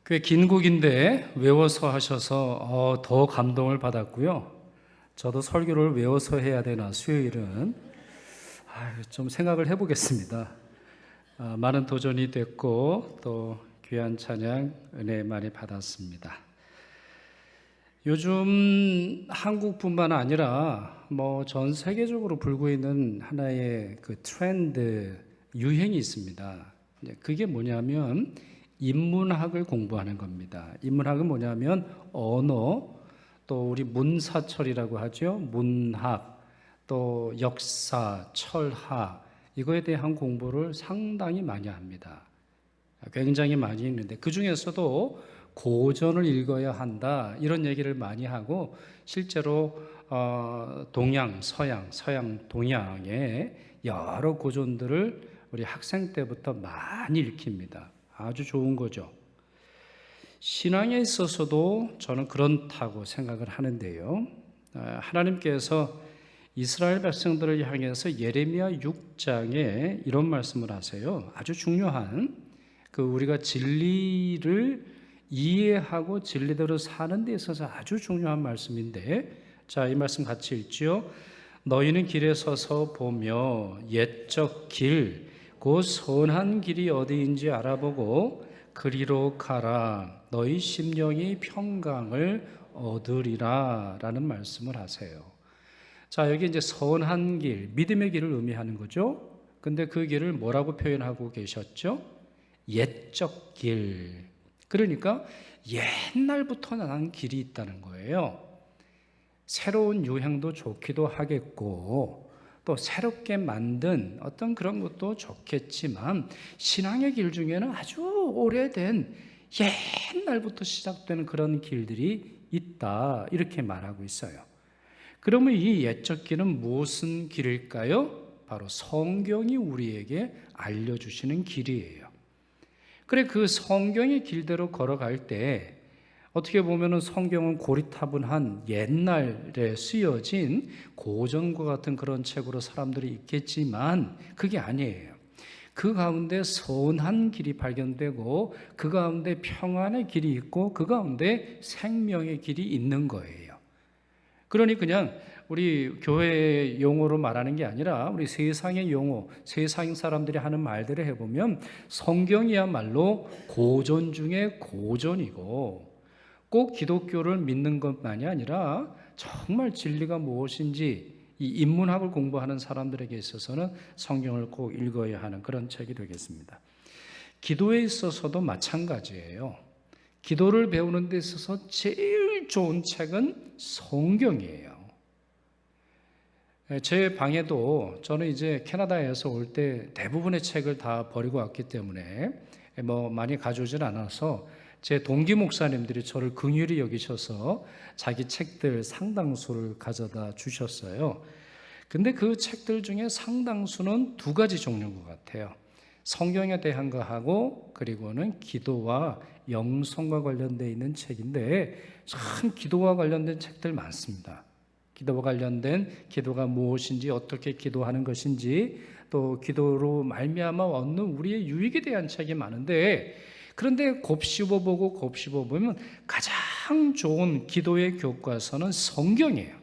꽤 긴 곡인데 외워서 하셔서 더 감동을 받았고요. 저도 설교를 외워서 해야 되나 수요일은 좀 생각을 해보겠습니다. 많은 도전이 됐고 또 귀한 찬양 은혜 많이 받았습니다. 요즘 한국뿐만 아니라 전 세계적으로 불고 있는 하나의 그 트렌드 유행이 있습니다. 그게 뭐냐면 인문학을 공부하는 겁니다. 인문학은 뭐냐면 언어, 또 우리 문사철이라고 하죠. 문학, 또 역사, 철학, 이거에 대한 공부를 상당히 많이 합니다. 굉장히 많이 읽는데 그 중에서도 고전을 읽어야 한다 이런 얘기를 많이 하고, 실제로 동양, 서양, 동양의 여러 고전들을 우리 학생 때부터 많이 읽힙니다. 아주 좋은 거죠. 신앙에 있어서도 저는 그렇다고 생각을 하는데요. 하나님께서 이스라엘 백성들을 향해서 예레미야 6장에 이런 말씀을 하세요. 아주 중요한 우리가 진리를 이해하고 진리대로 사는 데 있어서 아주 중요한 말씀인데, 자, 이 말씀 같이 읽지요. 너희는 길에 서서 보며 옛적 길, 그 선한 길이 어디인지 알아보고 그리로 가라. 너희 심령이 평강을 얻으리라 라는 말씀을 하세요. 자, 여기 이제 선한 길, 믿음의 길을 의미하는 거죠. 근데 그 길을 뭐라고 표현하고 계셨죠? 옛적 길. 그러니까 옛날부터 나는 길이 있다는 거예요. 새로운 유행도 좋기도 하겠고 또 새롭게 만든 어떤 그런 것도 좋겠지만, 신앙의 길 중에는 아주 오래된 옛날부터 시작되는 그런 길들이 있다, 이렇게 말하고 있어요. 그러면 이 옛적 길은 무슨 길일까요? 바로 성경이 우리에게 알려주시는 길이에요. 그래, 그 성경의 길대로 걸어갈 때 어떻게 보면 성경은 고리타분한 옛날에 쓰여진 고전과 같은 그런 책으로 사람들이 읽겠지만 그게 아니에요. 그 가운데 선한 길이 발견되고 그 가운데 평안의 길이 있고 그 가운데 생명의 길이 있는 거예요. 그러니 그냥 우리 교회 용어로 말하는 게 아니라 우리 세상의 용어, 세상 사람들이 하는 말들을 해보면 성경이야말로 고전 중에 고전이고, 꼭 기독교를 믿는 것만이 아니라 정말 진리가 무엇인지 이 인문학을 공부하는 사람들에게 있어서는 성경을 꼭 읽어야 하는 그런 책이 되겠습니다. 기도에 있어서도 마찬가지예요. 기도를 배우는 데 있어서 제일 좋은 책은 성경이에요. 제 방에도 저는 이제 캐나다에서 올 때 대부분의 책을 다 버리고 왔기 때문에 많이 가져오진 않아서 제 동기 목사님들이 저를 긍휼히 여기셔서 자기 책들 상당수를 가져다 주셨어요. 근데 그 책들 중에 상당수는 두 가지 종류인 것 같아요. 성경에 대한 거하고 그리고는 기도와 영성과 관련되어 있는 책인데, 참 기도와 관련된 책들 많습니다. 기도와 관련된 기도가 무엇인지, 어떻게 기도하는 것인지, 또 기도로 말미암아 얻는 우리의 유익에 대한 책이 많은데, 그런데 곱씹어보면 가장 좋은 기도의 교과서는 성경이에요.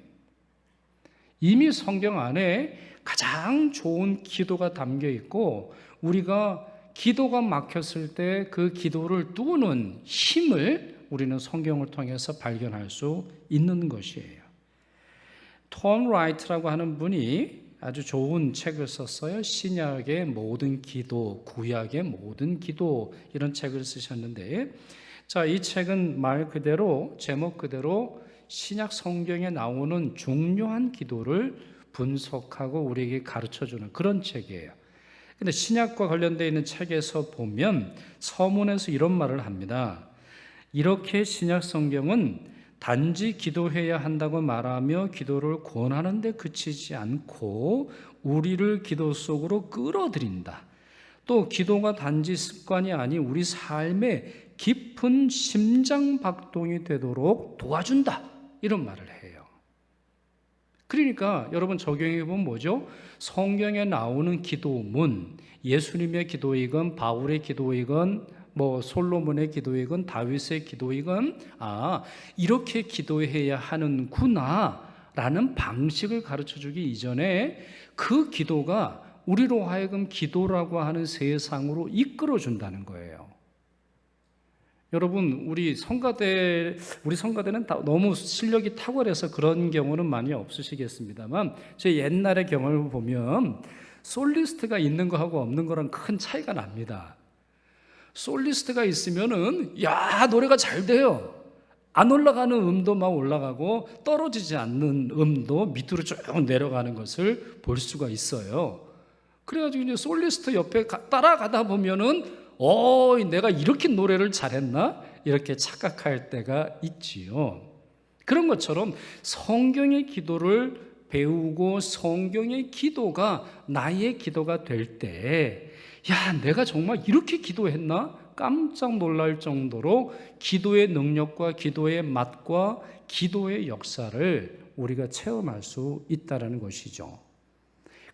이미 성경 안에 가장 좋은 기도가 담겨 있고, 우리가 기도가 막혔을 때 그 기도를 뚫는 힘을 우리는 성경을 통해서 발견할 수 있는 것이에요. 톰 라이트라고 하는 분이 아주 좋은 책을 썼어요. 신약의 모든 기도, 구약의 모든 기도, 이런 책을 쓰셨는데, 자, 이 책은 말 그대로, 제목 그대로 신약 성경에 나오는 중요한 기도를 분석하고 우리에게 가르쳐주는 그런 책이에요. 근데 신약과 관련되어 있는 책에서 보면 서문에서 이런 말을 합니다. 이렇게 신약 성경은 단지 기도해야 한다고 말하며 기도를 권하는 데 그치지 않고 우리를 기도 속으로 끌어들인다. 또 기도가 단지 습관이 아닌 우리 삶의 깊은 심장박동이 되도록 도와준다, 이런 말을 해요. 그러니까 여러분 적용해 보면 뭐죠? 성경에 나오는 기도문, 예수님의 기도이건 바울의 기도이건 뭐 솔로몬의 기도이건 다윗의 기도이건 이렇게 기도해야 하는구나 라는 방식을 가르쳐주기 이전에 그 기도가 우리로 하여금 기도라고 하는 세상으로 이끌어준다는 거예요. 여러분, 우리 성가대는 너무 실력이 탁월해서 그런 경우는 많이 없으시겠습니다만, 제 옛날의 경험을 보면 솔리스트가 있는 거하고 없는 거랑 큰 차이가 납니다. 솔리스트가 있으면은 노래가 잘 돼요. 안 올라가는 음도 막 올라가고 떨어지지 않는 음도 밑으로 쭉 내려가는 것을 볼 수가 있어요. 그래가지고 이제 솔리스트 옆에 따라가다 보면은 내가 이렇게 노래를 잘했나? 이렇게 착각할 때가 있지요. 그런 것처럼 성경의 기도를 배우고 성경의 기도가 나의 기도가 될 때, 내가 정말 이렇게 기도했나? 깜짝 놀랄 정도로 기도의 능력과 기도의 맛과 기도의 역사를 우리가 체험할 수 있다는 것이죠.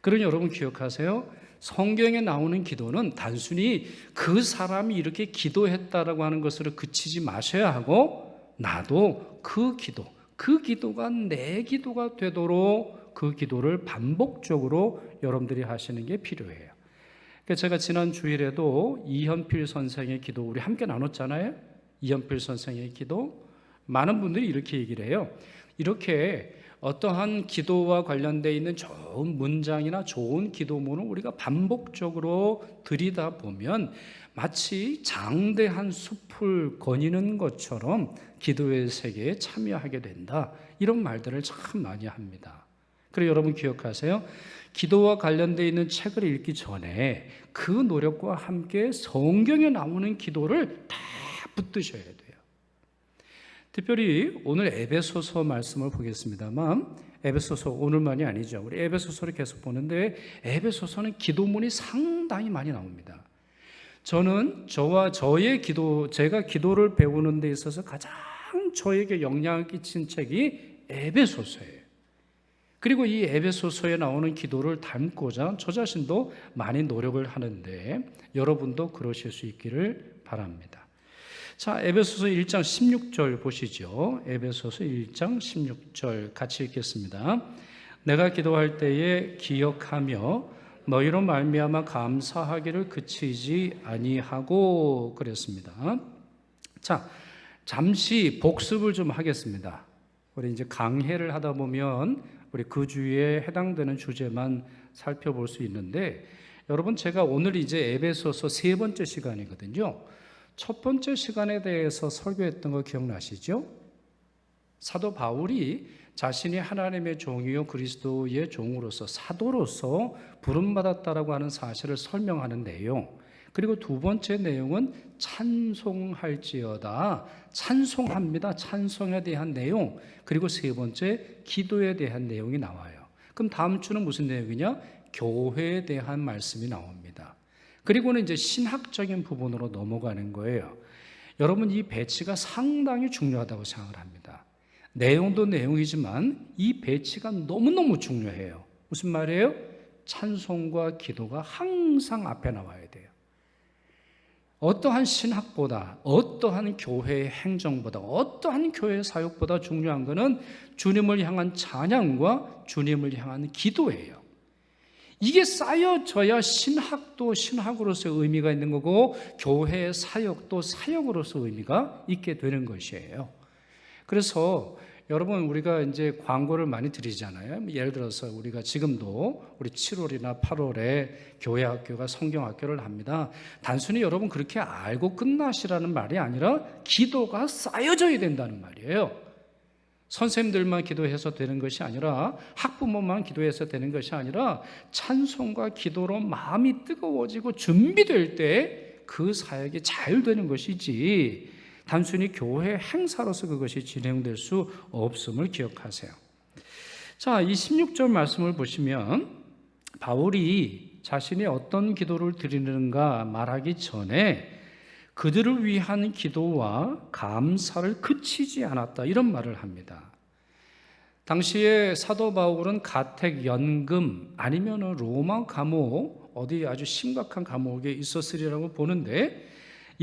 그러니 여러분 기억하세요. 성경에 나오는 기도는 단순히 그 사람이 이렇게 기도했다라고 하는 것으로 그치지 마셔야 하고, 나도 그 기도가 내 기도가 되도록 그 기도를 반복적으로 여러분들이 하시는 게 필요해요. 제가 지난 주일에도 이현필 선생의 기도 우리 함께 나눴잖아요. 이현필 선생의 기도, 많은 분들이 이렇게 얘기를 해요. 이렇게 어떠한 기도와 관련되어 있는 좋은 문장이나 좋은 기도문을 우리가 반복적으로 들이다 보면 마치 장대한 숲을 거니는 것처럼 기도의 세계에 참여하게 된다, 이런 말들을 참 많이 합니다. 그리고 여러분 기억하세요. 기도와 관련되어 있는 책을 읽기 전에 그 노력과 함께 성경에 나오는 기도를 다 붙드셔야 돼요. 특별히 오늘 에베소서 말씀을 보겠습니다. 에베소서 오늘만이 아니죠. 우리 에베소서를 계속 보는데 에베소서는 기도문이 상당히 많이 나옵니다. 저는 제가 기도를 배우는 데 있어서 가장 저에게 영향을 끼친 책이 에베소서예요. 그리고 이 에베소서에 나오는 기도를 담고자 저 자신도 많이 노력을 하는데 여러분도 그러실 수 있기를 바랍니다. 자, 에베소서 1장 16절 보시죠. 에베소서 1장 16절 같이 읽겠습니다. 내가 기도할 때에 기억하며 너희로 말미암아 감사하기를 그치지 아니하고 그랬습니다. 자, 잠시 복습을 좀 하겠습니다. 우리 이제 강해를 하다 보면 우리 그 주에 해당되는 주제만 살펴볼 수 있는데, 여러분 제가 오늘 이제 에베소서 세 번째 시간이거든요. 첫 번째 시간에 대해서 설교했던 거 기억나시죠? 사도 바울이 자신이 하나님의 종이요 그리스도의 종으로서 사도로서 부름받았다라고 하는 사실을 설명하는 내용, 그리고 두 번째 내용은 찬송할지어다, 찬송합니다, 찬송에 대한 내용, 그리고 세 번째 기도에 대한 내용이 나와요. 그럼 다음 주는 무슨 내용이냐? 교회에 대한 말씀이 나옵니다. 그리고는 이제 신학적인 부분으로 넘어가는 거예요. 여러분 이 배치가 상당히 중요하다고 생각을 합니다. 내용도 내용이지만 이 배치가 너무너무 중요해요. 무슨 말이에요? 찬송과 기도가 항상 앞에 나와야 돼요. 어떠한 신학보다, 어떠한 교회의 행정보다, 어떠한 교회의 사역보다 중요한 것은 주님을 향한 찬양과 주님을 향한 기도예요. 이게 쌓여져야 신학도 신학으로서의 의미가 있는 거고 교회의 사역도 사역으로서 의미가 있게 되는 것이에요. 그래서 여러분 우리가 이제 광고를 많이 드리잖아요. 예를 들어서 우리가 지금도 우리 7월이나 8월에 교회 학교가 성경 학교를 합니다. 단순히 여러분 그렇게 알고 끝나시라는 말이 아니라 기도가 쌓여져야 된다는 말이에요. 선생님들만 기도해서 되는 것이 아니라 학부모만 기도해서 되는 것이 아니라 찬송과 기도로 마음이 뜨거워지고 준비될 때 그 사역이 잘 되는 것이지 단순히 교회 행사로서 그것이 진행될 수 없음을 기억하세요. 자, 이 16절 말씀을 보시면 바울이 자신이 어떤 기도를 드리는가 말하기 전에 그들을 위한 기도와 감사를 그치지 않았다, 이런 말을 합니다. 당시에 사도 바울은 가택 연금 아니면 로마 감옥, 어디 아주 심각한 감옥에 있었으리라고 보는데,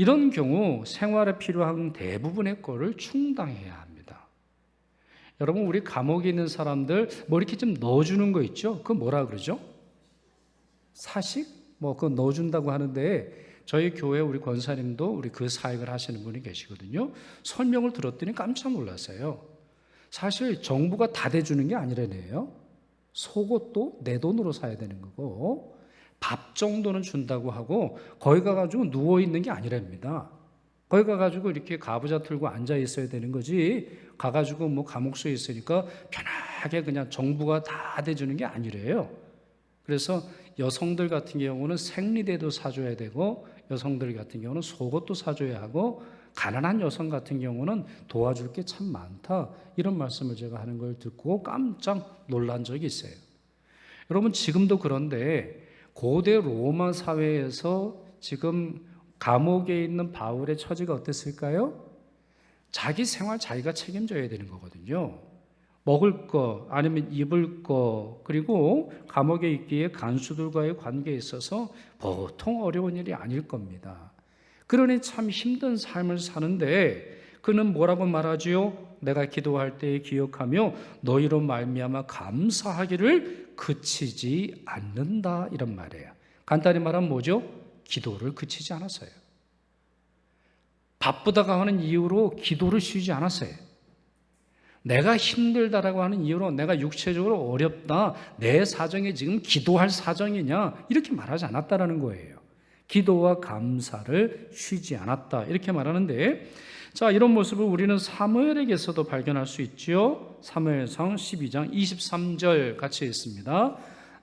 이런 경우 생활에 필요한 대부분의 거를 충당해야 합니다. 여러분, 우리 감옥에 있는 사람들 뭐 이렇게 좀 넣어주는 거 있죠? 그거 뭐라 그러죠? 사식? 뭐 그거 넣어준다고 하는데, 저희 교회 우리 권사님도 우리 그 사역을 하시는 분이 계시거든요. 설명을 들었더니 깜짝 놀랐어요. 사실 정부가 다 대주는 게 아니라네요. 속옷도 내 돈으로 사야 되는 거고, 밥 정도는 준다고 하고, 거기 가가지고 누워있는 게 아니랍니다. 거기 가가지고 이렇게 가부좌 틀고 앉아 있어야 되는 거지, 가가지고 뭐 감옥소에 있으니까 편하게 그냥 정부가 다 대주는 게 아니래요. 그래서 여성들 같은 경우는 생리대도 사줘야 되고, 여성들 같은 경우는 속옷도 사줘야 하고, 가난한 여성 같은 경우는 도와줄 게 참 많다, 이런 말씀을 제가 하는 걸 듣고 깜짝 놀란 적이 있어요. 여러분, 지금도 그런데 고대 로마 사회에서 지금 감옥에 있는 바울의 처지가 어땠을까요? 자기 생활 자기가 책임져야 되는 거거든요. 먹을 거, 아니면 입을 거, 그리고 감옥에 있기에 간수들과의 관계에 있어서 보통 어려운 일이 아닐 겁니다. 그러니 참 힘든 삶을 사는데 그는 뭐라고 말하지요? 내가 기도할 때에 기억하며 너희로 말미암아 감사하기를 그치지 않는다, 이런 말이에요. 간단히 말하면 뭐죠? 기도를 그치지 않았어요. 바쁘다가 하는 이유로 기도를 쉬지 않았어요. 내가 힘들다라고 하는 이유로 내가 육체적으로 어렵다, 내 사정이 지금 기도할 사정이냐, 이렇게 말하지 않았다라는 거예요. 기도와 감사를 쉬지 않았다, 이렇게 말하는데, 자, 이런 모습을 우리는 사무엘에게서도 발견할 수 있죠. 사무엘상 12장 23절 같이 있습니다.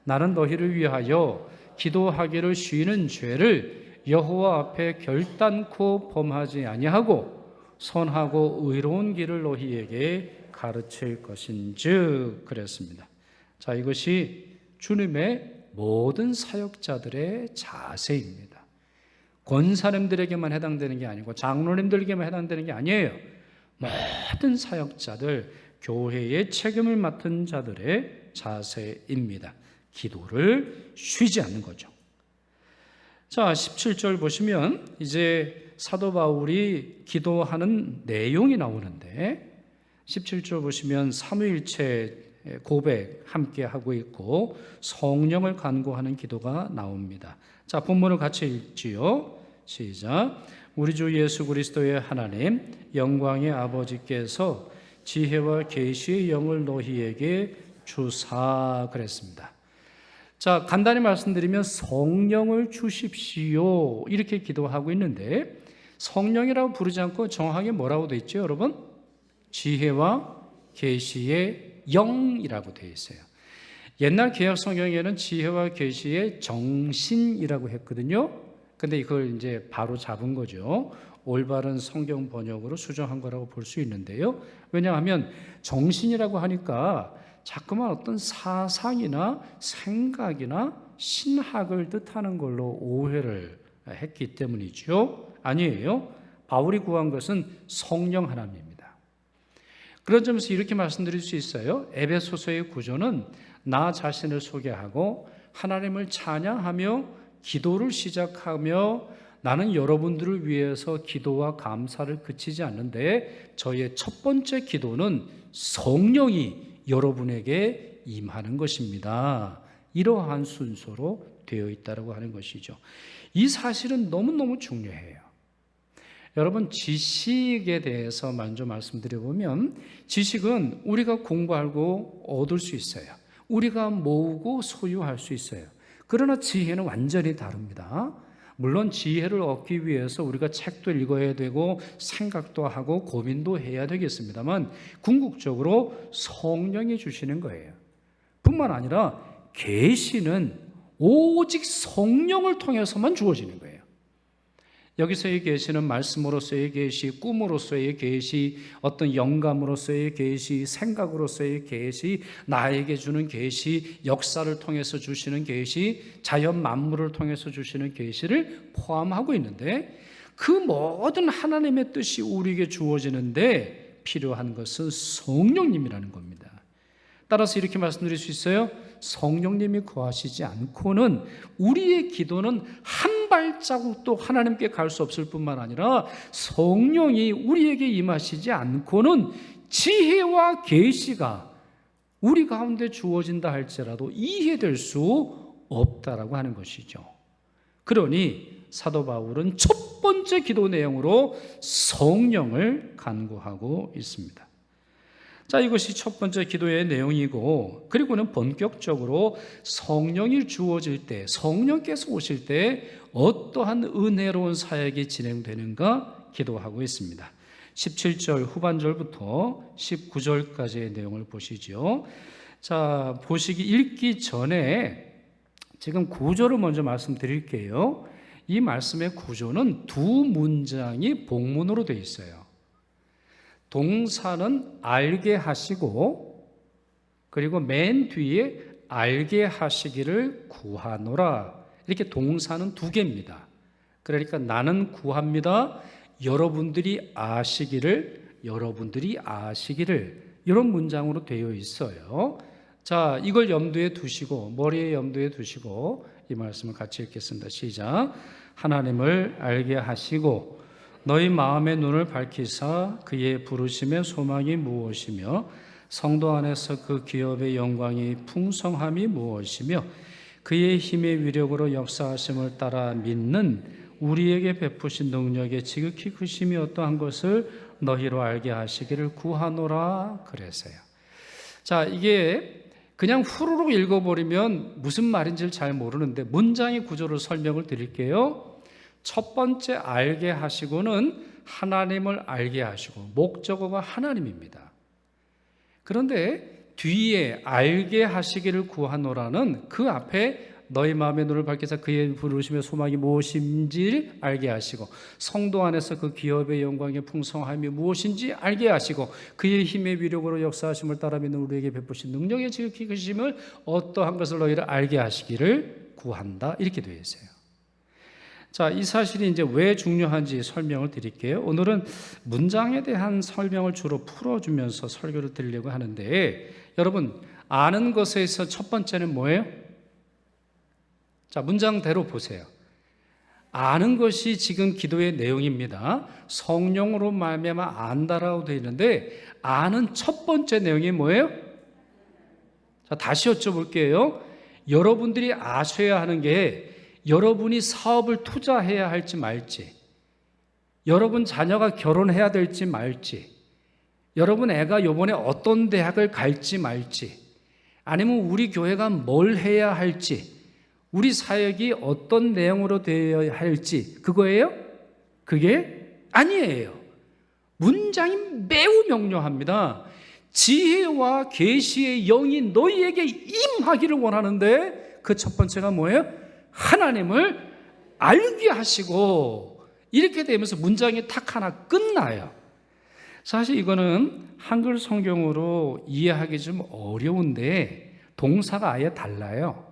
나는 너희를 위하여 기도하기를 쉬는 죄를 여호와 앞에 결단코 범하지 아니하고 선하고 의로운 길을 너희에게 가르칠 것인즉 그랬습니다. 자, 이것이 주님의 모든 사역자들의 자세입니다. 권사님들에게만 해당되는 게 아니고 장로님들에게만 해당되는 게 아니에요. 모든 사역자들, 교회의 책임을 맡은 자들의 자세입니다. 기도를 쉬지 않는 거죠. 자, 17절 보시면 이제 사도 바울이 기도하는 내용이 나오는데, 17절 보시면 삼위일체 고백 함께 하고 있고 성령을 간구하는 기도가 나옵니다. 자, 본문을 같이 읽지요. 시작. 우리 주 예수 그리스도의 하나님 영광의 아버지께서 지혜와 계시의 영을 너희에게 주사 그랬습니다. 자, 간단히 말씀드리면 성령을 주십시오, 이렇게 기도하고 있는데, 성령이라고 부르지 않고 정확하게 뭐라고 되어 있죠, 여러분? 지혜와 계시의 영이라고 되어 있어요. 옛날 개혁 성경에는 지혜와 계시의 정신이라고 했거든요. 근데 이걸 이제 바로 잡은 거죠. 올바른 성경 번역으로 수정한 거라고 볼 수 있는데요. 왜냐하면 정신이라고 하니까 자꾸만 어떤 사상이나 생각이나 신학을 뜻하는 걸로 오해를 했기 때문이죠. 아니에요. 바울이 구한 것은 성령 하나님입니다. 그런 점에서 이렇게 말씀드릴 수 있어요. 에베소서의 구조는 나 자신을 소개하고 하나님을 찬양하며 기도를 시작하며 나는 여러분들을 위해서 기도와 감사를 그치지 않는데 저의 첫 번째 기도는 성령이 여러분에게 임하는 것입니다. 이러한 순서로 되어 있다고 하는 것이죠. 이 사실은 너무너무 중요해요. 여러분, 지식에 대해서 먼저 말씀드려보면, 지식은 우리가 공부하고 얻을 수 있어요. 우리가 모으고 소유할 수 있어요. 그러나 지혜는 완전히 다릅니다. 물론 지혜를 얻기 위해서 우리가 책도 읽어야 되고 생각도 하고 고민도 해야 되겠습니다만, 궁극적으로 성령이 주시는 거예요. 뿐만 아니라 계시는 오직 성령을 통해서만 주어지는 거예요. 여기서의 계시는 말씀으로서의 계시, 꿈으로서의 계시, 어떤 영감으로서의 계시, 생각으로서의 계시, 나에게 주는 계시, 역사를 통해서 주시는 계시, 자연 만물을 통해서 주시는 계시를 포함하고 있는데, 그 모든 하나님의 뜻이 우리에게 주어지는데 필요한 것은 성령님이라는 겁니다. 따라서 이렇게 말씀드릴 수 있어요. 성령님이 거하시지 않고는 우리의 기도는 한 발자국도 하나님께 갈 수 없을 뿐만 아니라 성령이 우리에게 임하시지 않고는 지혜와 계시가 우리 가운데 주어진다 할지라도 이해될 수 없다라고 하는 것이죠. 그러니 사도 바울은 첫 번째 기도 내용으로 성령을 간구하고 있습니다. 자, 이것이 첫 번째 기도의 내용이고, 그리고는 본격적으로 성령이 주어질 때, 성령께서 오실 때 어떠한 은혜로운 사역이 진행되는가 기도하고 있습니다. 17절 후반절부터 19절까지의 내용을 보시죠. 자, 읽기 전에 지금 구조를 먼저 말씀드릴게요. 이 말씀의 구조는 두 문장이 복문으로 되어 있어요. 동사는 알게 하시고, 그리고 맨 뒤에 알게 하시기를 구하노라. 이렇게 동사는 두 개입니다. 그러니까 나는 구합니다. 여러분들이 아시기를 이런 문장으로 되어 있어요. 자, 이걸 염두에 두시고, 머리에 염두에 두시고 이 말씀을 같이 읽겠습니다. 시작. 하나님을 알게 하시고 너희 마음의 눈을 밝히사 그의 부르심의 소망이 무엇이며 성도 안에서 그 기업의 영광이 풍성함이 무엇이며 그의 힘의 위력으로 역사하심을 따라 믿는 우리에게 베푸신 능력의 지극히 크심이 어떠한 것을 너희로 알게 하시기를 구하노라 그랬어요. 자, 이게 그냥 후루룩 읽어버리면 무슨 말인지를 잘 모르는데 문장의 구조를 설명을 드릴게요. 첫 번째 알게 하시고는 하나님을 알게 하시고, 목적어가 하나님입니다. 그런데 뒤에 알게 하시기를 구하노라는 그 앞에 너희 마음의 눈을 밝혀서 그의 부르심의 소망이 무엇인지 알게 하시고 성도 안에서 그 기업의 영광의 풍성함이 무엇인지 알게 하시고 그의 힘의 위력으로 역사하심을 따라 믿는 우리에게 베푸신 능력의 지극히 크심을 어떠한 것을 너희를 알게 하시기를 구한다. 이렇게 되어 있어요. 자, 이 사실이 이제 왜 중요한지 설명을 드릴게요. 오늘은 문장에 대한 설명을 주로 풀어주면서 설교를 드리려고 하는데, 여러분 아는 것에서 첫 번째는 뭐예요? 자, 문장대로 보세요. 아는 것이 지금 기도의 내용입니다. 성령으로 말미암아 안다라고 되어 있는데 아는 첫 번째 내용이 뭐예요? 자, 다시 여쭤볼게요. 여러분들이 아셔야 하는 게 여러분이 사업을 투자해야 할지 말지, 여러분 자녀가 결혼해야 될지 말지, 여러분 애가 이번에 어떤 대학을 갈지 말지, 아니면 우리 교회가 뭘 해야 할지, 우리 사역이 어떤 내용으로 되어야 할지, 그거예요? 그게 아니에요. 문장이 매우 명료합니다. 지혜와 계시의 영이 너희에게 임하기를 원하는데 그 첫 번째가 뭐예요? 하나님을 알게 하시고, 이렇게 되면서 문장이 탁 하나 끝나요. 사실 이거는 한글 성경으로 이해하기 좀 어려운데 동사가 아예 달라요.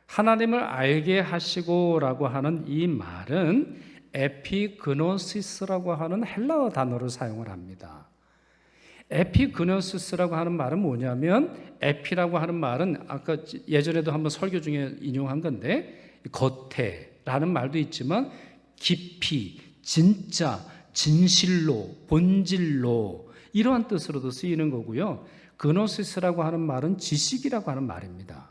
하나님을 알게 하시고라고 하는 이 말은 에피그노시스라고 하는 헬라어 단어를 사용을 합니다. 에피그노시스라고 하는 말은 뭐냐면, 에피라고 하는 말은 아까 예전에도 한번 설교 중에 인용한 건데 겉에라는 말도 있지만 깊이, 진짜, 진실로, 본질로 이러한 뜻으로도 쓰이는 거고요. 그노시스라고 하는 말은 지식이라고 하는 말입니다.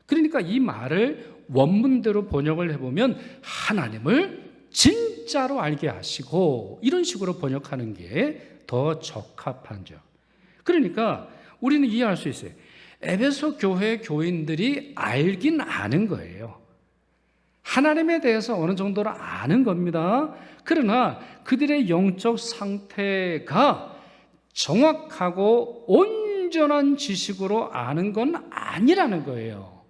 그러니까 이 말을 원문대로 번역을 해보면 하나님을 진짜로 알게 하시고, 이런 식으로 번역하는 게 더 적합하죠. 그러니까 우리는 이해할 수 있어요. 에베소 교회 교인들이 알긴 아는 거예요. 하나님에 대해서 어느 정도로 아는 겁니다. 그러나 그들의 영적 상태가 정확하고 온전한 지식으로 아는 건 아니라는 거예요.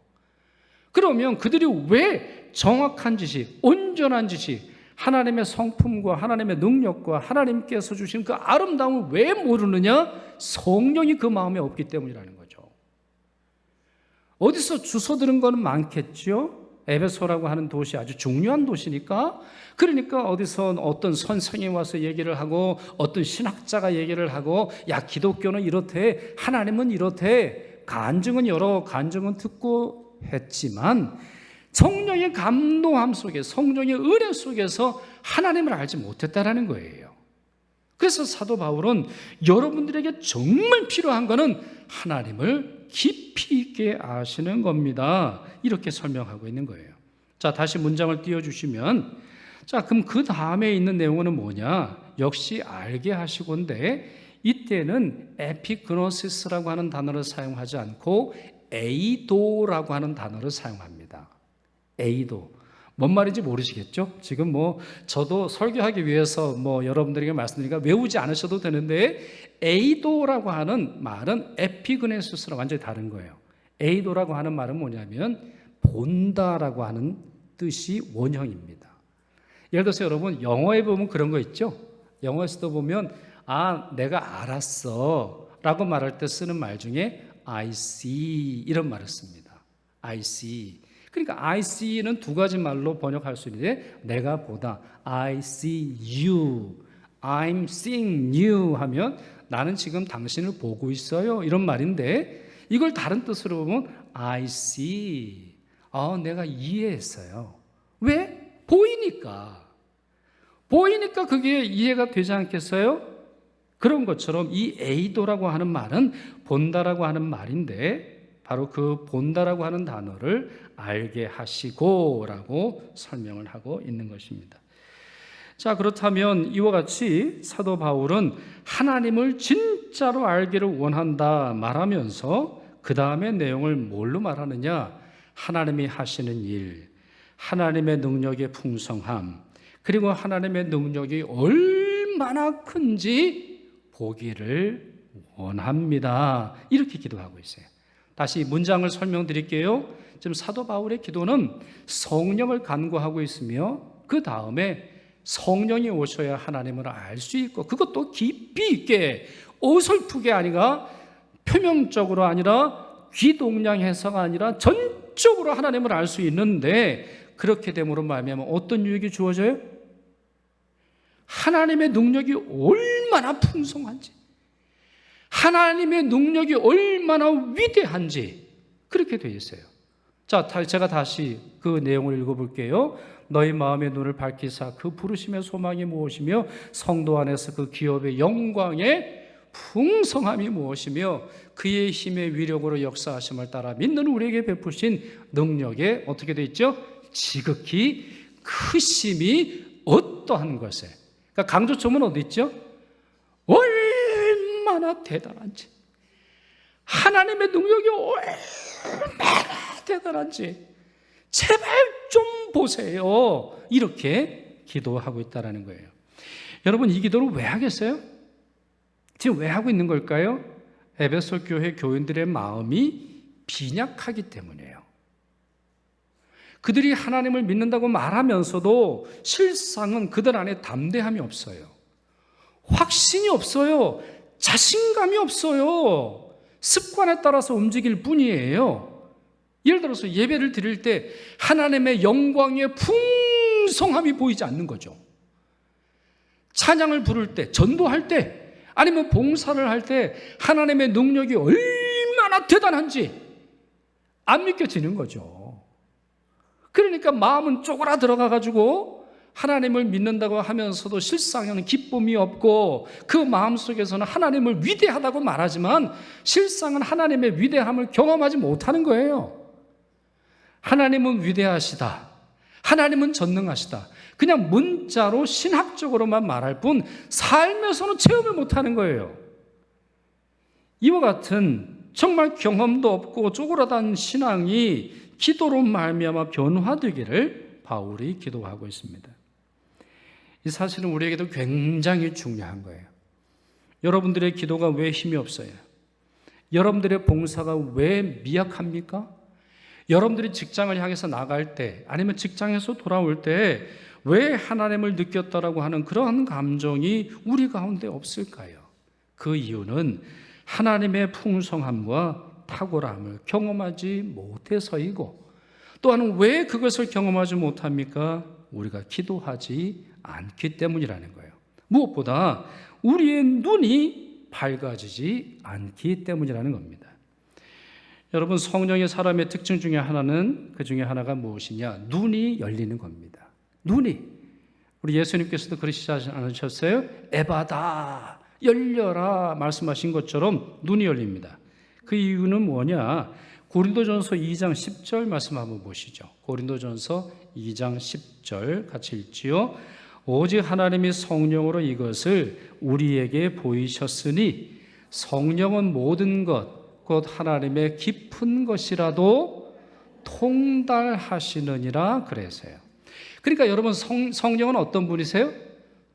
그러면 그들이 왜 정확한 지식, 온전한 지식, 하나님의 성품과 하나님의 능력과 하나님께서 주신 그 아름다움을 왜 모르느냐? 성령이 그 마음에 없기 때문이라는 거죠. 어디서 주워 들은 건 많겠죠? 에베소라고 하는 도시 아주 중요한 도시니까, 그러니까 어디서 어떤 선생이 와서 얘기를 하고 어떤 신학자가 얘기를 하고 야 기독교는 이렇대, 하나님은 이렇대, 간증은 여러 간증은 듣고 했지만 성령의 감동함 속에, 성령의 은혜 속에서 하나님을 알지 못했다라는 거예요. 그래서 사도 바울은 여러분들에게 정말 필요한 것은 하나님을 깊이 있게 아시는 겁니다. 이렇게 설명하고 있는 거예요. 자, 다시 문장을 띄워주시면, 자, 그럼 그 다음에 있는 내용은 뭐냐? 역시 알게 하시고인데, 이때는 에피그노시스라고 하는 단어를 사용하지 않고 에이도라고 하는 단어를 사용합니다. 에이도. 뭔 말인지 모르시겠죠? 지금 저도 설교하기 위해서 여러분들에게 말씀드리니까 외우지 않으셔도 되는데, 에이도라고 하는 말은 에피그네시스랑 완전히 다른 거예요. 에이도라고 하는 말은 뭐냐면 본다라고 하는 뜻이 원형입니다. 예를 들어서 여러분 영어에 보면 그런 거 있죠? 영어에서도 보면 내가 알았어 라고 말할 때 쓰는 말 중에 I see 이런 말을 씁니다. I see. 그러니까 I see는 두 가지 말로 번역할 수 있는데, 내가 보다, I see you, I'm seeing you 하면 나는 지금 당신을 보고 있어요 이런 말인데, 이걸 다른 뜻으로 보면 I see, 내가 이해했어요. 왜? 보이니까 그게 이해가 되지 않겠어요? 그런 것처럼 이 에이도라고 하는 말은 본다라고 하는 말인데, 바로 그 본다라고 하는 단어를 알게 하시고 라고 설명을 하고 있는 것입니다. 자, 그렇다면 이와 같이 사도 바울은 하나님을 진짜로 알기를 원한다 말하면서 그 다음의 내용을 뭘로 말하느냐? 하나님이 하시는 일, 하나님의 능력의 풍성함, 그리고 하나님의 능력이 얼마나 큰지 보기를 원합니다. 이렇게 기도하고 있어요. 다시 문장을 설명드릴게요. 지금 사도 바울의 기도는 성령을 간구하고 있으며, 그 다음에 성령이 오셔야 하나님을 알 수 있고, 그것도 깊이 있게, 어설프게 아니라 표면적으로 아니라 귀동냥해서가 아니라 전적으로 하나님을 알 수 있는데, 그렇게 됨으로 말미암아 어떤 유익이 주어져요? 하나님의 능력이 얼마나 풍성한지, 하나님의 능력이 얼마나 위대한지 그렇게 되어 있어요. 자, 제가 다시 그 내용을 읽어볼게요. 너희 마음의 눈을 밝히사 그 부르심의 소망이 무엇이며 성도 안에서 그 기업의 영광의 풍성함이 무엇이며 그의 힘의 위력으로 역사하심을 따라 믿는 우리에게 베푸신 능력에 어떻게 되어 있죠? 지극히 크심이 어떠한 것에, 그러니까 강조점은 어디 있죠? 얼마나 대단한지, 하나님의 능력이 얼마나 대단한지 제발 좀 보세요. 이렇게 기도하고 있다는 거예요. 여러분, 이 기도를 왜 하겠어요? 지금 왜 하고 있는 걸까요? 에베소 교회 교인들의 마음이 빈약하기 때문이에요. 그들이 하나님을 믿는다고 말하면서도 실상은 그들 안에 담대함이 없어요. 확신이 없어요. 자신감이 없어요. 습관에 따라서 움직일 뿐이에요. 예를 들어서 예배를 드릴 때 하나님의 영광의 풍성함이 보이지 않는 거죠. 찬양을 부를 때, 전도할 때, 아니면 봉사를 할 때 하나님의 능력이 얼마나 대단한지 안 믿겨지는 거죠. 그러니까 마음은 쪼그라들어가 가지고 하나님을 믿는다고 하면서도 실상에는 기쁨이 없고, 그 마음속에서는 하나님을 위대하다고 말하지만 실상은 하나님의 위대함을 경험하지 못하는 거예요. 하나님은 위대하시다, 하나님은 전능하시다, 그냥 문자로 신학적으로만 말할 뿐 삶에서는 체험을 못하는 거예요. 이와 같은 정말 경험도 없고 쪼그라든 신앙이 기도로 말미암아 변화되기를 바울이 기도하고 있습니다. 이 사실은 우리에게도 굉장히 중요한 거예요. 여러분들의 기도가 왜 힘이 없어요? 여러분들의 봉사가 왜 미약합니까? 여러분들이 직장을 향해서 나갈 때, 아니면 직장에서 돌아올 때 왜 하나님을 느꼈다라고 하는 그러한 감정이 우리 가운데 없을까요? 그 이유는 하나님의 풍성함과 탁월함을 경험하지 못해서이고, 또한 왜 그것을 경험하지 못합니까? 우리가 기도하지 않기 때문이라는 거예요. 무엇보다 우리의 눈이 밝아지지 않기 때문이라는 겁니다. 여러분, 성령의 사람의 특징 중에 하나는, 그 중에 하나가 무엇이냐? 눈이 열리는 겁니다. 눈이. 우리 예수님께서도 그러시지 않으셨어요? 에바다, 열려라 말씀하신 것처럼 눈이 열립니다. 그 이유는 뭐냐? 고린도전서 2장 10절 말씀 한번 보시죠. 고린도전서 2장 10절 같이 읽지요. 오직 하나님이 성령으로 이것을 우리에게 보이셨으니 성령은 모든 것 곧 하나님의 깊은 것이라도 통달하시느니라 그래서요. 그러니까 여러분, 성령은 어떤 분이세요?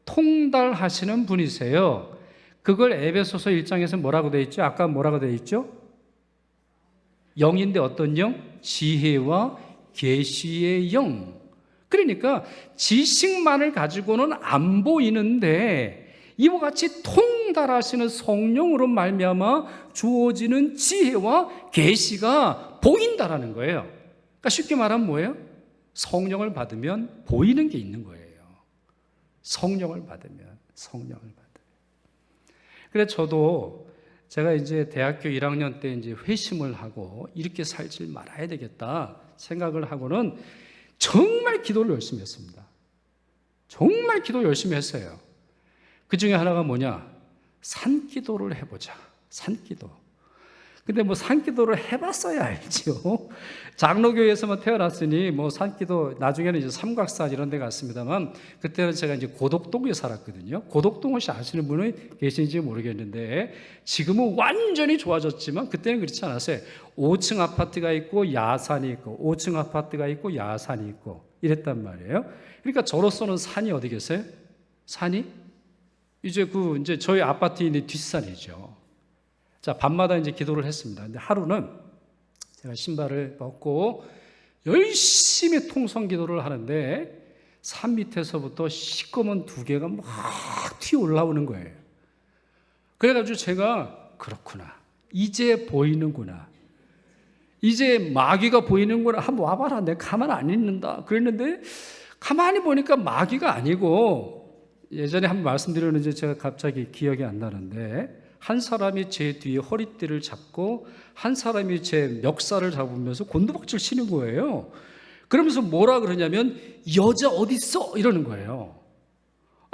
통달하시는 분이세요. 그걸 에베소서 1장에서 뭐라고 되어 있죠? 아까 뭐라고 되어 있죠? 영인데 어떤 영? 지혜와 계시의 영. 그러니까 지식만을 가지고는 안 보이는데 이와 같이 통달하시는 성령으로 말미암아 주어지는 지혜와 계시가 보인다라는 거예요. 그러니까 쉽게 말하면 뭐예요? 성령을 받으면 보이는 게 있는 거예요. 성령을 받으면. 그래서 저도 제가 이제 대학교 1학년 때 이제 회심을 하고 이렇게 살지 말아야 되겠다 생각을 하고는 정말 기도를 열심히 했습니다. 정말 기도 열심히 했어요. 그 중에 하나가 뭐냐? 산기도를 해보자. 산기도. 근데 뭐 산기도를 해봤어야 알죠. 장로교회에서만 태어났으니 뭐 산기도, 나중에는 이제 삼각산 이런 데 갔습니다만, 그때는 제가 이제 고덕동에 살았거든요. 고덕동 혹시 아시는 분이 계신지 모르겠는데 지금은 완전히 좋아졌지만 그때는 그렇지 않았어요. 5층 아파트가 있고 야산이 있고 5층 아파트가 있고 야산이 있고 이랬단 말이에요. 그러니까 저로서는 산이 어디 계세요? 산이 이제 저희 아파트 있는 뒷산이죠. 자, 밤마다 이제 기도를 했습니다. 근데 하루는 제가 신발을 벗고 열심히 통성 기도를 하는데 산 밑에서부터 시꺼먼 두 개가 막 튀어 올라오는 거예요. 그래가지고 제가 그렇구나. 이제 보이는구나. 이제 마귀가 보이는구나. 한번 와봐라. 내가 가만 안 있는다. 그랬는데 가만히 보니까 마귀가 아니고, 예전에 한번 말씀드렸는데 제가 갑자기 기억이 안 나는데, 한 사람이 제 뒤에 허리띠를 잡고 한 사람이 제 멱살을 잡으면서 곤두박질 치는 거예요. 그러면서 뭐라 그러냐면 여자 어디 있어? 이러는 거예요.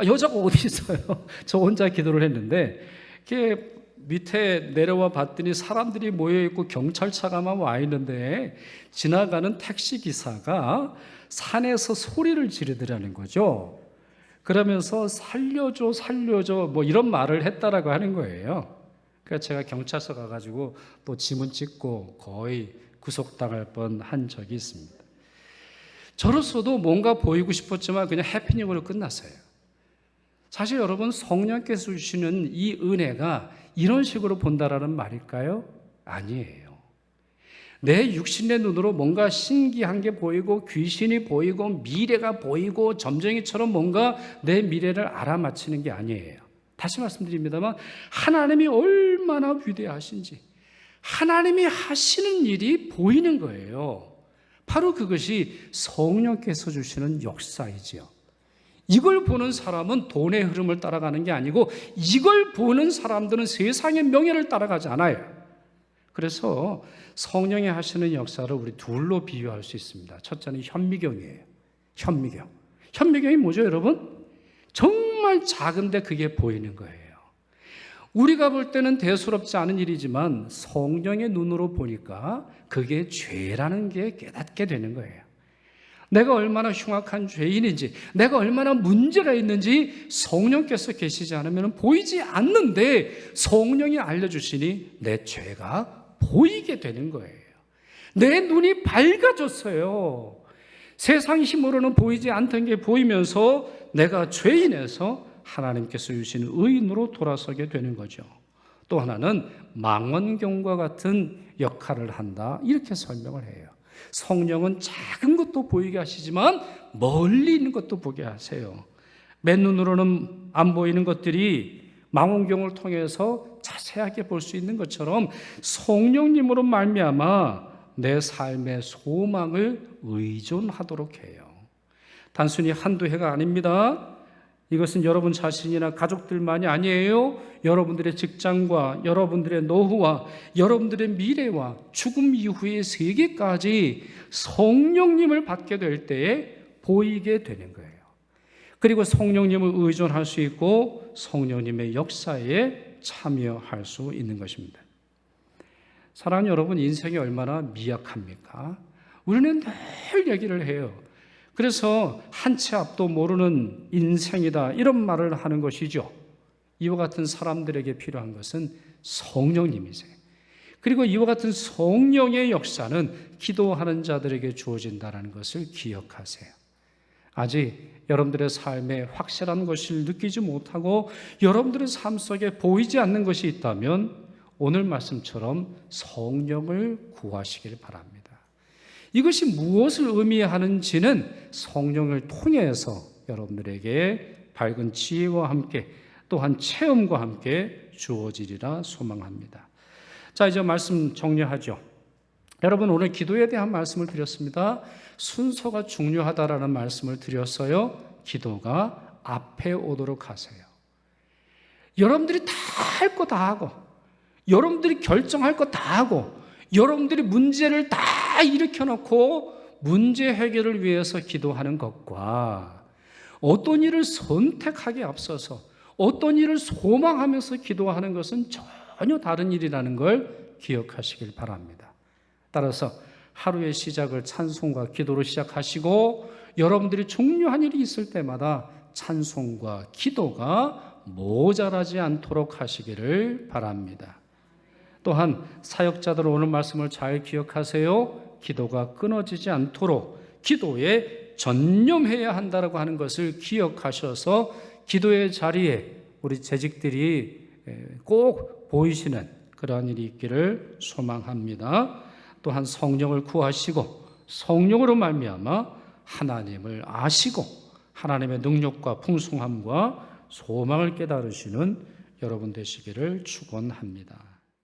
여자가 어디 있어요? 저 혼자 기도를 했는데 이렇게 밑에 내려와 봤더니 사람들이 모여있고 경찰차가 막 와 있는데 지나가는 택시기사가 산에서 소리를 지르더라는 거죠. 그러면서 살려줘 뭐 이런 말을 했다라고 하는 거예요. 그래서 제가 경찰서 가가지고 또 지문 찍고 거의 구속당할 뻔한 적이 있습니다. 저로서도 뭔가 보이고 싶었지만 그냥 해피닝으로 끝났어요. 사실 여러분, 성령께서 주시는 이 은혜가 이런 식으로 본다라는 말일까요? 아니에요. 내 육신의 눈으로 뭔가 신기한 게 보이고 귀신이 보이고 미래가 보이고 점쟁이처럼 뭔가 내 미래를 알아맞히는 게 아니에요. 다시 말씀드립니다만 하나님이 얼마나 위대하신지 하나님이 하시는 일이 보이는 거예요. 바로 그것이 성령께서 주시는 역사이지요. 이걸 보는 사람은 돈의 흐름을 따라가는 게 아니고 이걸 보는 사람들은 세상의 명예를 따라가지 않아요. 그래서 성령이 하시는 역사를 우리 둘로 비유할 수 있습니다. 첫째는 현미경이에요. 현미경이 뭐죠, 여러분? 정말 작은데 그게 보이는 거예요. 우리가 볼 때는 대수롭지 않은 일이지만 성령의 눈으로 보니까 그게 죄라는 게 깨닫게 되는 거예요. 내가 얼마나 흉악한 죄인인지, 내가 얼마나 문제가 있는지 성령께서 계시지 않으면 보이지 않는데 성령이 알려주시니 내 죄가 보이게 되는 거예요. 내 눈이 밝아졌어요. 세상 힘으로는 보이지 않던 게 보이면서 내가 죄인에서 하나님께서 주시는 의인으로 돌아서게 되는 거죠. 또 하나는 망원경과 같은 역할을 한다, 이렇게 설명을 해요. 성령은 작은 것도 보이게 하시지만 멀리 있는 것도 보게 하세요. 맨눈으로는 안 보이는 것들이 망원경을 통해서 자세하게 볼 수 있는 것처럼 성령님으로 말미암아 내 삶의 소망을 의존하도록 해요. 단순히 한두 해가 아닙니다. 이것은 여러분 자신이나 가족들만이 아니에요. 여러분들의 직장과 여러분들의 노후와 여러분들의 미래와 죽음 이후의 세계까지 성령님을 받게 될 때에 보이게 되는 거예요. 그리고 성령님을 의존할 수 있고 성령님의 역사에 참여할 수 있는 것입니다. 사랑하는 여러분, 인생이 얼마나 미약합니까? 우리는 늘 얘기를 해요. 그래서 한 치 앞도 모르는 인생이다, 이런 말을 하는 것이죠. 이와 같은 사람들에게 필요한 것은 성령님이세요. 그리고 이와 같은 성령의 역사는 기도하는 자들에게 주어진다는 것을 기억하세요. 아직 여러분들의 삶에 확실한 것을 느끼지 못하고 여러분들의 삶 속에 보이지 않는 것이 있다면 오늘 말씀처럼 성령을 구하시길 바랍니다. 이것이 무엇을 의미하는지는 성령을 통해서 여러분들에게 밝은 지혜와 함께 또한 체험과 함께 주어지리라 소망합니다. 자, 이제 말씀 정리하죠. 여러분, 오늘 기도에 대한 말씀을 드렸습니다. 순서가 중요하다라는 말씀을 드렸어요. 기도가 앞에 오도록 하세요. 여러분들이 다 할 거 다 하고, 여러분들이 결정할 거 다 하고, 여러분들이 문제를 다 일으켜놓고 문제 해결을 위해서 기도하는 것과 어떤 일을 선택하기에 앞서서 어떤 일을 소망하면서 기도하는 것은 전혀 다른 일이라는 걸 기억하시길 바랍니다. 따라서 하루의 시작을 찬송과 기도로 시작하시고 여러분들이 중요한 일이 있을 때마다 찬송과 기도가 모자라지 않도록 하시기를 바랍니다. 또한 사역자들 오늘 말씀을 잘 기억하세요. 기도가 끊어지지 않도록 기도에 전념해야 한다고 하는 것을 기억하셔서 기도의 자리에 우리 재직들이 꼭 보이시는 그러한 일이 있기를 소망합니다. 또한 성령을 구하시고 성령으로 말미암아 하나님을 아시고 하나님의 능력과 풍성함과 소망을 깨달으시는 여러분 되시기를 축원합니다.